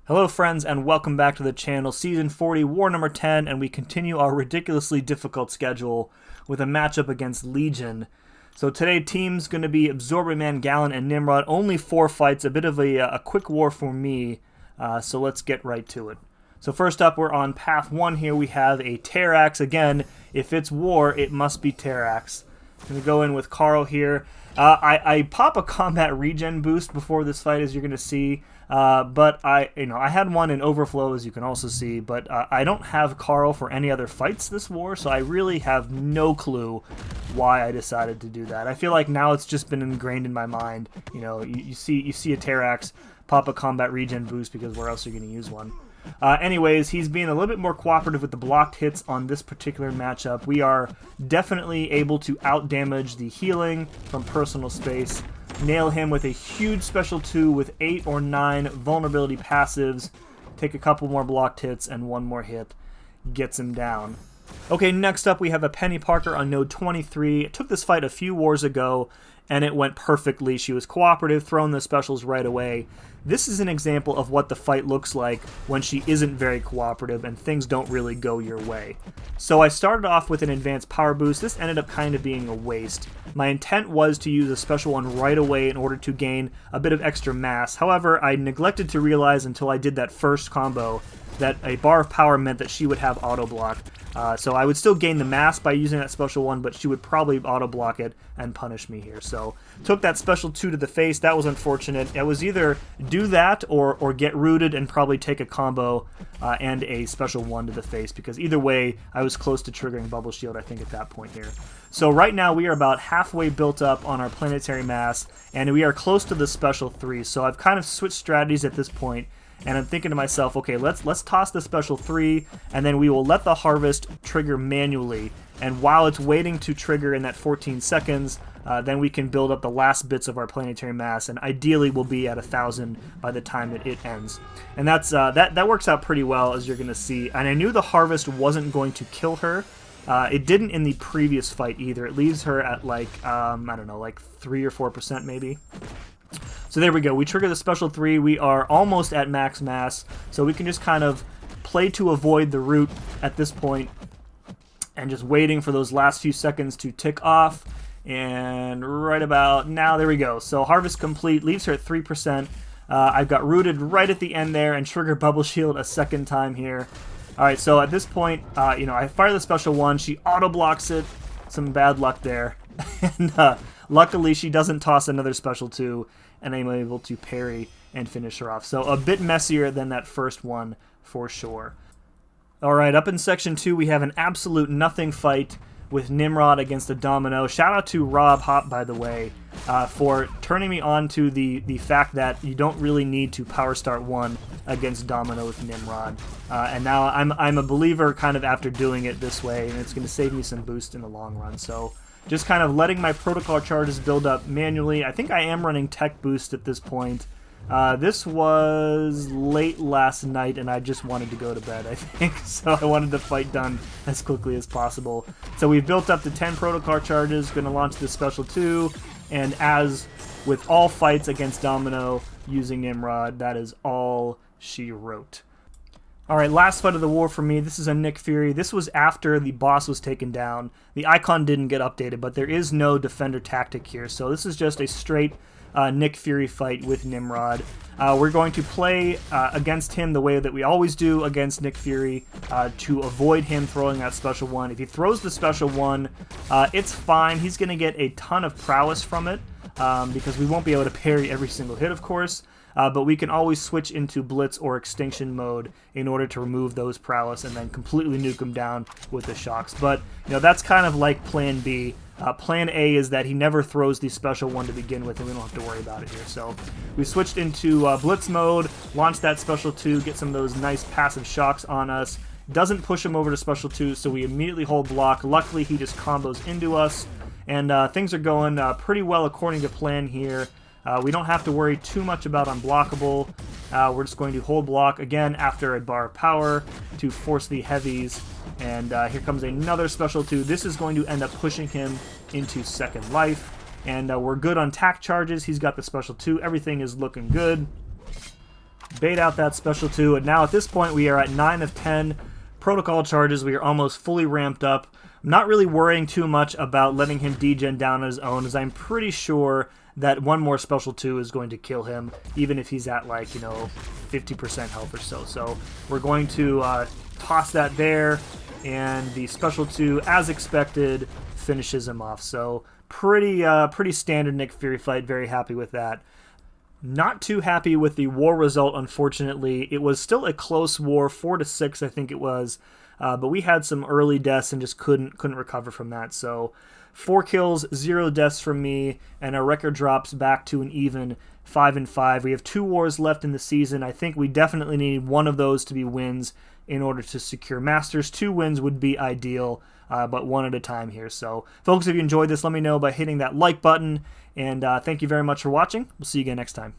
Hello friends and welcome back to the channel, Season 40, War number 10, and we continue our ridiculously difficult schedule with a matchup against Legion. So today team's going to be Absorbent Man, Galan, and Nimrod. Only 4 fights, a bit of a quick war for me, so let's get right to it. So first up, we're on path 1 here. We have a TERRAX. Again, if it's war, it must be TERRAX. I'm going to go in with Carl here. I pop a combat regen boost before this fight, as you're going to see. But I had one in overflow, as you can also see, but I don't have Carl for any other fights this war, so I really have no clue why I decided to do that. I feel like now it's just been ingrained in my mind. You know, you see a TERRAX, pop a combat regen boost, because where else are you going to use one? Anyways, he's being a little bit more cooperative with the blocked hits on this particular matchup. We are definitely able to out-damage the healing from personal space, nail him with a huge special 2 with 8 or 9 vulnerability passives, take a couple more blocked hits, and one more hit gets him down. Okay, next up we have a Peni Parker on node 23. It took this fight a few wars ago, and it went perfectly. She was cooperative, throwing the specials right away. This is an example of what the fight looks like when she isn't very cooperative and things don't really go your way. So I started off with an advanced power boost. This ended up kind of being a waste. My intent was to use a special one right away in order to gain a bit of extra mass. However, I neglected to realize until I did that first combo that a bar of power meant that she would have auto block. So I would still gain the mass by using that special one, but she would probably auto block it and punish me here. So took that special 2 to the face. That was unfortunate. It was either do that or get rooted and probably take a combo and a special 1 to the face, because either way I was close to triggering bubble shield, I think, at that point here. So right now we are about halfway built up on our planetary mass, and we are close to the special 3. So I've kind of switched strategies at this point. And I'm thinking to myself, okay, let's toss the special 3, and then we will let the harvest trigger manually. And while it's waiting to trigger in that 14 seconds, then we can build up the last bits of our planetary mass, and ideally we'll be at 1,000 by the time that it ends. And that's that works out pretty well, as you're going to see. And I knew the harvest wasn't going to kill her. It didn't in the previous fight either. It leaves her at like, I don't know, like 3 or 4% maybe. So there we go. We trigger the special 3. We are almost at max mass, so we can just kind of play to avoid the root at this point and just waiting for those last few seconds to tick off. And right about now, there we go. So harvest complete, leaves her at 3%. I've got rooted right at the end there and trigger bubble shield a second time here. All right, so at this point, I fire the special 1. She auto blocks it. Some bad luck there. And luckily, she doesn't toss another special 2. And I'm able to parry and finish her off. So a bit messier than that first one, for sure. Alright, up in Section 2, we have an absolute nothing fight with Nimrod against a Domino. Shout out to Rob Hop, by the way, for turning me on to the fact that you don't really need to power start 1 against Domino with Nimrod. And now I'm a believer kind of after doing it this way, and it's going to save me some boost in the long run. So just kind of letting my protocol charges build up manually. I think I am running tech boost at this point. This was late last night, and I just wanted to go to bed, I think. So I wanted the fight done as quickly as possible. So we've built up to 10 protocol charges, going to launch this special 2, and as with all fights against Domino using Nimrod, that is all she wrote. Alright, last fight of the war for me. This is a Nick Fury. This was after the boss was taken down. The icon didn't get updated, but there is no defender tactic here. So this is just a straight Nick Fury fight with Nimrod. We're going to play against him the way that we always do against Nick Fury to avoid him throwing that special 1. If he throws the special 1, it's fine. He's going to get a ton of prowess from it because we won't be able to parry every single hit, of course. But we can always switch into Blitz or Extinction mode in order to remove those prowess and then completely nuke them down with the shocks. But that's kind of like Plan B. Plan A is that he never throws the special 1 to begin with, and we don't have to worry about it here. So we switched into Blitz mode, launched that special 2, get some of those nice passive shocks on us. Doesn't push him over to special 2, so we immediately hold block. Luckily, he just combos into us, and things are going pretty well according to plan here. We don't have to worry too much about unblockable. We're just going to hold block again after a bar of power to force the heavies. And here comes another special 2. This is going to end up pushing him into second life. And we're good on tack charges. He's got the special 2. Everything is looking good. Bait out that special 2, and now at this point we are at 9 of 10 protocol charges. We are almost fully ramped up. I'm not really worrying too much about letting him degen down on his own, as I'm pretty sure that one more special 2 is going to kill him, even if he's at, like, 50% health or so. So we're going to toss that there, and the special 2, as expected, finishes him off. So pretty standard Nick Fury fight. Very happy with that. Not too happy with the war result, unfortunately. It was still a close war, 4-6, I think it was. But we had some early deaths and just couldn't recover from that. So 4 kills, 0 deaths from me, and our record drops back to an even 5-5. We have 2 wars left in the season. I think we definitely need one of those to be wins in order to secure Masters. 2 wins would be ideal, but one at a time here. So, folks, if you enjoyed this, let me know by hitting that like button. And thank you very much for watching. We'll see you again next time.